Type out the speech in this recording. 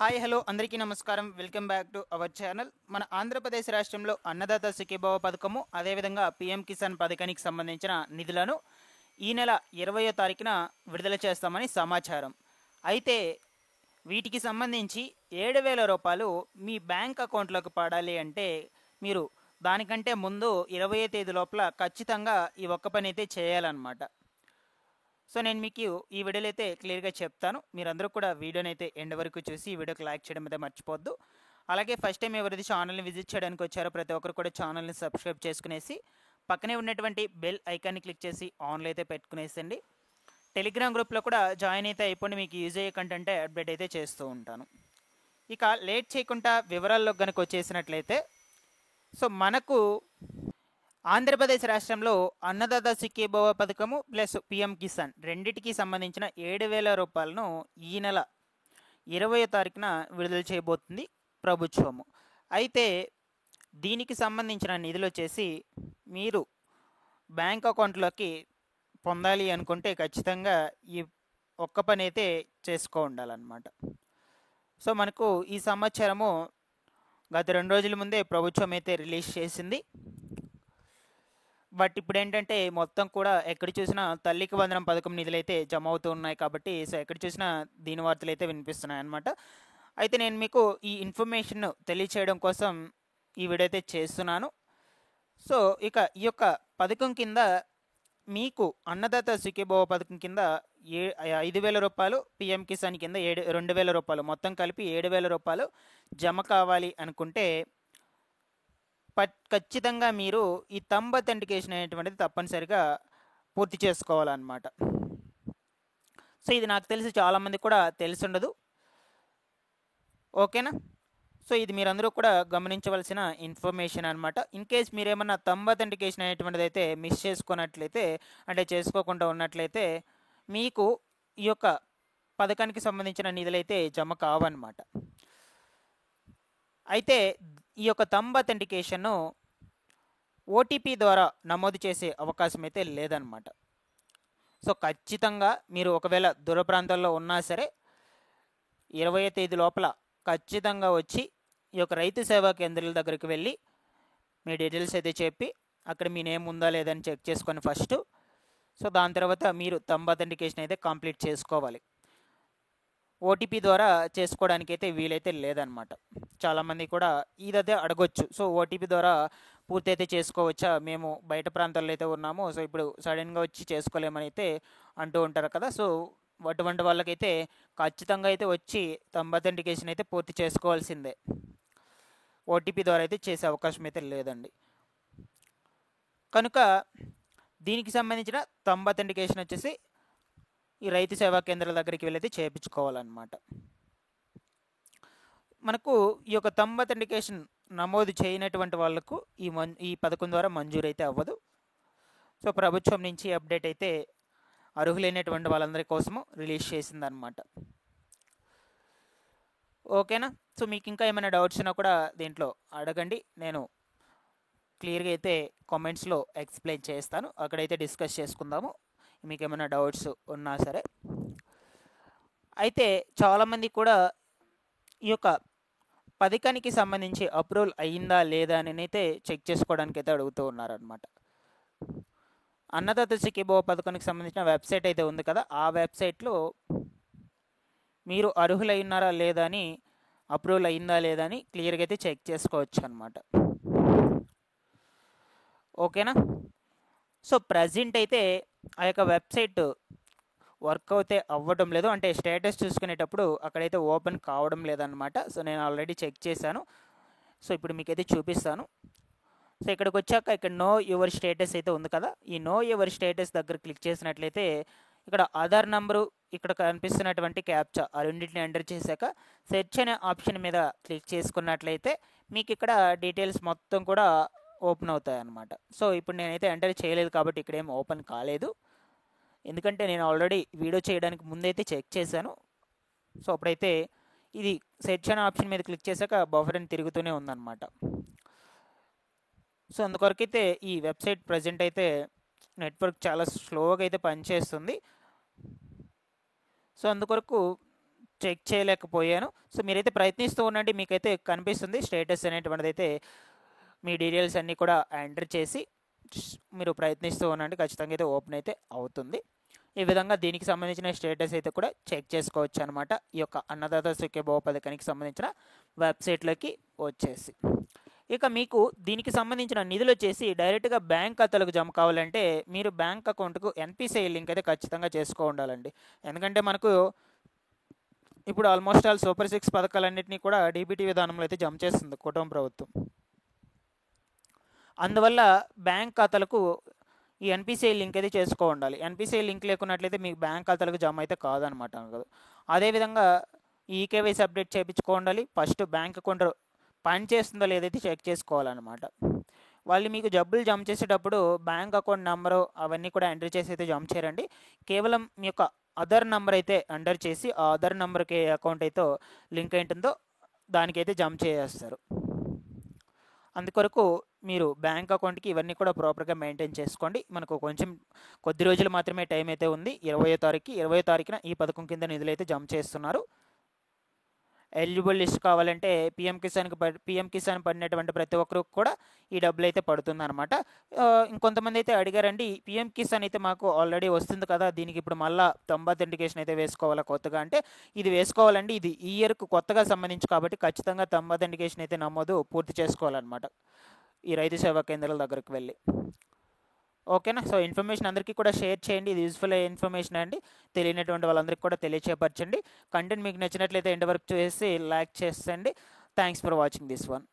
Hi hello అందరికీ నమస్కారం. Welcome back to our channel. మన ఆంధ్రప్రదేశ్ రాష్ట్రంలో అన్నదాత సుఖీభవ పథకము, అదేవిధంగా పీఎం కిసాన్ పథకానికి సంబంధించిన నిధులను ఈ నెల 20వ తారీఖున విడుదల చేస్తామని సమాచారం. అయితే వీటికి సంబంధించి 7,000 రూపాయలు మీ బ్యాంక్ అకౌంట్లోకి పడాలి అంటే మీరు దానికంటే ముందు 20వ తేదీ లోపల ఖచ్చితంగా ఈ ఒక్క పని అయితే చేయాలన్నమాట. సో నేను మీకు ఈ వీడియోలో అయితే క్లియర్గా చెప్తాను. మీరందరూ కూడా వీడియోని అయితే ఎండ్ వరకు చూసి ఈ వీడియోకి లైక్ చేయడం అయితే మర్చిపోద్దు. అలాగే ఫస్ట్ టైం ఎవరైతే ఛానల్ని విజిట్ చేయడానికి వచ్చారో ప్రతి ఒక్కరు కూడా ఛానల్ని సబ్స్క్రైబ్ చేసుకునేసి పక్కనే ఉన్నటువంటి బెల్ ఐకాన్ని క్లిక్ చేసి ఆన్లో అయితే పెట్టుకునేసండి. టెలిగ్రామ్ గ్రూప్లో కూడా జాయిన్ అయితే అయిపోండి. మీకు యూజ్ అయ్యే కంటెంట్ అప్డేట్ అయితే చేస్తూ ఉంటాను. ఇక లేట్ చేయకుండా వివరాల్లో కనుక వచ్చేసినట్లయితే సో మనకు ఆంధ్రప్రదేశ్ రాష్ట్రంలో అన్నదాత సుఖీభవ పథకము ప్లస్ పిఎం కిసాన్ రెండింటికి సంబంధించిన 7,000 రూపాయలను ఈ నెల 20వ తారీఖున విడుదల చేయబోతుంది ప్రభుత్వము. అయితే దీనికి సంబంధించిన నిధులు వచ్చేసి మీరు బ్యాంక్ అకౌంట్లోకి పొందాలి అనుకుంటే ఖచ్చితంగా ఈ ఒక్క పని అయితే చేసుకో ఉండాలన్నమాట. సో మనకు ఈ సమాచారము గత 2 రోజుల ముందే ప్రభుత్వం అయితే రిలీజ్ చేసింది. బట్ ఇప్పుడు ఏంటంటే మొత్తం కూడా ఎక్కడ చూసినా తల్లికి వందనం పథకం నిధులైతే జమ అవుతూ ఉన్నాయి కాబట్టి సో ఎక్కడ చూసినా దీని వార్తలు అయితే వినిపిస్తున్నాయి అన్నమాట. అయితే నేను మీకు ఈ ఇన్ఫర్మేషన్ తెలియచేయడం కోసం ఈ వీడియో అయితే చేస్తున్నాను. సో ఇక ఈ యొక్క పథకం కింద మీకు అన్నదాత సుఖీభవ పథకం కింద 5,000 రూపాయలు, పిఎం కిసాన్ కింద 2,000 రూపాయలు, మొత్తం కలిపి 7,000 రూపాయలు జమ కావాలి అనుకుంటే ఖచ్చితంగా మీరు ఈ థంబ్ అథెంటికేషన్ అనేటువంటిది తప్పనిసరిగా పూర్తి చేసుకోవాలన్నమాట. సో ఇది నాకు తెలిసి చాలామంది కూడా తెలిసి ఉండదు. ఓకేనా? సో ఇది మీరందరూ కూడా గమనించవలసిన ఇన్ఫర్మేషన్ అనమాట. ఇన్ కేస్ మీరేమన్నా థంబ్ అథెంటికేషన్ అనేటువంటిది అయితే మిస్ చేసుకున్నట్లయితే, అంటే చేసుకోకుండా ఉన్నట్లయితే మీకు ఈ యొక్క పథకానికి సంబంధించిన నిధులైతే జమ కావన్నమాట. అయితే ఈ యొక్క థంబ్ అథెంటికేషన్ను ఓటీపీ ద్వారా నమోదు చేసే అవకాశం అయితే లేదనమాట. సో ఖచ్చితంగా మీరు ఒకవేళ దూర ప్రాంతాల్లో ఉన్నా సరే 20వ తేదీ లోపల ఖచ్చితంగా వచ్చి ఈ యొక్క రైతు సేవా కేంద్రాల దగ్గరికి వెళ్ళి మీ డీటెయిల్స్ అయితే చెప్పి అక్కడ మీ నేమ్ ఉందా లేదని చెక్ చేసుకొని ఫస్ట్. సో దాని తర్వాత మీరు థంబ్ అథెంటికేషన్ అయితే కంప్లీట్ చేసుకోవాలి. ఓటీపీ ద్వారా చేసుకోవడానికి అయితే వీలైతే లేదనమాట. చాలామంది కూడా ఇదైతే అడగొచ్చు. సో ఓటీపీ ద్వారా పూర్తి అయితే చేసుకోవచ్చా, మేము బయట ప్రాంతాల్లో అయితే ఉన్నాము, సో ఇప్పుడు సడన్గా వచ్చి చేసుకోలేమని అయితే అంటూ ఉంటారు కదా. సో అటువంటి వాళ్ళకైతే ఖచ్చితంగా అయితే వచ్చి థంబ్ అథెంటికేషన్ అయితే పూర్తి చేసుకోవాల్సిందే. ఓటీపీ ద్వారా అయితే చేసే అవకాశం అయితే లేదండి. కనుక దీనికి సంబంధించిన థంబ్ అథెంటికేషన్ వచ్చేసి ఈ రైతు సేవా కేంద్రాల దగ్గరికి వెళ్ళైతే చేయించుకోవాలన్నమాట. మనకు ఈ యొక్క థంబ్ అథెంటికేషన్ నమోదు చేయనటువంటి వాళ్లకు ఈ పథకం ద్వారా మంజూరు అయితే అవ్వదు. సో ప్రభుత్వం నుంచి అప్డేట్ అయితే అర్హులైనటువంటి వాళ్ళందరి కోసము రిలీజ్ చేసిందనమాట. ఓకేనా? సో మీకు ఇంకా ఏమైనా డౌట్స్ ఉన్నా కూడా దీంట్లో అడగండి, నేను క్లియర్గా అయితే కామెంట్స్లో ఎక్స్ప్లెయిన్ చేస్తాను. అక్కడైతే డిస్కస్ చేసుకుందాము మీకు ఏమైనా డౌట్స్ ఉన్నా సరే. అయితే చాలామంది కూడా ఈ యొక్క పథకానికి సంబంధించి అప్రూవల్ అయ్యిందా లేదా అని అయితే చెక్ చేసుకోవడానికి అయితే అడుగుతూ ఉన్నారనమాట. అన్నదాత సుఖీభవ పథకానికి సంబంధించిన వెబ్సైట్ అయితే ఉంది కదా, ఆ వెబ్సైట్లో మీరు అర్హులై ఉన్నారా లేదా అని, అప్రూవల్ అయ్యిందా లేదా అని క్లియర్గా అయితే చెక్ చేసుకోవచ్చు అనమాట. ఓకేనా? సో ప్రజెంట్ అయితే ఆ యొక్క వెబ్సైట్ వర్క్ అయితే అవ్వడం లేదు, అంటే స్టేటస్ చూసుకునేటప్పుడు అక్కడైతే ఓపెన్ కావడం లేదనమాట. సో నేను ఆల్రెడీ చెక్ చేశాను. సో ఇప్పుడు మీకైతే చూపిస్తాను. సో ఇక్కడికి వచ్చాక ఇక్కడ నో యువర్ స్టేటస్ అయితే ఉంది కదా, ఈ నో యువర్ స్టేటస్ దగ్గర క్లిక్ చేసినట్లయితే ఇక్కడ ఆధార్ నంబరు, ఇక్కడ కనిపిస్తున్నటువంటి క్యాప్చా ఆ రెండింటిని ఎంటర్ చేశాక సెర్చ్ అనే ఆప్షన్ మీద క్లిక్ చేసుకున్నట్లయితే మీకు ఇక్కడ డీటెయిల్స్ మొత్తం కూడా ఓపెన్ అవుతాయి అన్నమాట. సో ఇప్పుడు నేనైతే ఎంటర్ చేయలేదు కాబట్టి ఇక్కడ ఏం ఓపెన్ కాలేదు, ఎందుకంటే నేను ఆల్రెడీ వీడియో చేయడానికి ముందైతే చెక్ చేశాను. సో అప్పుడైతే ఇది సెర్చ్ అనే ఆప్షన్ మీద క్లిక్ చేశాక బఫర్ అని తిరుగుతూనే ఉందన్నమాట. సో అందుకొరకైతే ఈ వెబ్సైట్ ప్రజెంట్ అయితే నెట్వర్క్ చాలా స్లోగా అయితే పనిచేస్తుంది. సో అందుకొరకు చెక్ చేయలేకపోయాను. సో మీరైతే ప్రయత్నిస్తూ ఉండండి, మీకైతే కనిపిస్తుంది స్టేటస్ అనేటువంటిది అయితే. మీ డీటెయిల్స్ అన్నీ కూడా ఎంటర్ చేసి మీరు ప్రయత్నిస్తూ ఉండండి, ఖచ్చితంగా అయితే ఓపెన్ అయితే అవుతుంది. ఈ విధంగా దీనికి సంబంధించిన స్టేటస్ అయితే కూడా చెక్ చేసుకోవచ్చు అనమాట, ఈ యొక్క అన్నదాత సుఖీభవ పథకానికి సంబంధించిన వెబ్సైట్లోకి వచ్చేసి. ఇక మీకు దీనికి సంబంధించిన నిధులు వచ్చేసి డైరెక్ట్గా బ్యాంక్ ఖాతాలకు జమ కావాలంటే మీరు బ్యాంక్ అకౌంట్కు ఎన్పిసిఐ లింక్ అయితే ఖచ్చితంగా చేసుకో ఉండాలండి. ఎందుకంటే మనకు ఇప్పుడు ఆల్మోస్ట్ ఆల్ సూపర్ 6 పథకాలన్నింటినీ కూడా డీబీటీ విధానంలో అయితే జమ చేస్తుంది కుటుంబ ప్రభుత్వం. అందువల్ల బ్యాంక్ ఖాతాలకు ఈ ఎన్పిసిఐ లింక్ అయితే చేసుకో ఉండాలి. ఎన్పిసిఐ లింక్ లేకున్నట్లయితే మీకు బ్యాంక్ ఖాతాలకు జమ అయితే కాదనమాట. అదేవిధంగా ఈకేవైసీ అప్డేట్ చేయించుకో ఉండాలి. ఫస్ట్ బ్యాంక్ అకౌంట్ పని చేస్తుందో లేదైతే చెక్ చేసుకోవాలన్నమాట. వాళ్ళు మీకు జబ్బులు జమ చేసేటప్పుడు బ్యాంక్ అకౌంట్ నెంబరు అవన్నీ కూడా ఎంటర్ చేసి అయితే జమ చేయరండి. కేవలం మీ యొక్క అదర్ నెంబర్ అయితే ఎంటర్ చేసి ఆ అదర్ నెంబర్కి అకౌంట్ అయితే లింక్ ఏంటుందో దానికైతే జమ చేసేస్తారు. అందుకొరకు మీరు బ్యాంక్ అకౌంట్కి ఇవన్నీ కూడా ప్రాపర్గా మెయింటైన్ చేసుకోండి. మనకు కొంచెం కొద్ది రోజులు మాత్రమే టైం అయితే ఉంది. 20వ తారీఖున ఈ పథకం కింద నిధులు అయితే జమ చేస్తున్నారు. ఎలిజిబుల్ లిస్ట్ కావాలంటే పిఎం కిసాన్ పడినటువంటి ప్రతి ఒక్కరికి కూడా ఈ డబ్బులు అయితే పడుతుంది. ఇంకొంతమంది అయితే అడిగారండి, పిఎం కిసాన్ అయితే మాకు ఆల్రెడీ వస్తుంది కదా, దీనికి ఇప్పుడు మళ్ళీ తంబ అథెంటికేషన్ అయితే వేసుకోవాలా కొత్తగా అంటే ఇది వేసుకోవాలండి. ఇది ఈ ఇయర్కు కొత్తగా సంబంధించి కాబట్టి ఖచ్చితంగా తంబ అథెంటికేషన్ అయితే నమోదు పూర్తి చేసుకోవాలన్నమాట ఈ రైతు సేవా కేంద్రాల దగ్గరికి వెళ్ళి. ఓకేనా? సో ఇన్ఫర్మేషన్ అందరికీ కూడా షేర్ చేయండి, ఇది యూస్ఫుల్ అయ్యే ఇన్ఫర్మేషన్ అండి. తెలియనటువంటి వాళ్ళందరికీ కూడా తెలియచేపరచండి. కంటెంట్ మీకు నచ్చినట్లయితే ఎండ్ వరకు చూసి లైక్ చేసేయండి. Thanks for watching this one.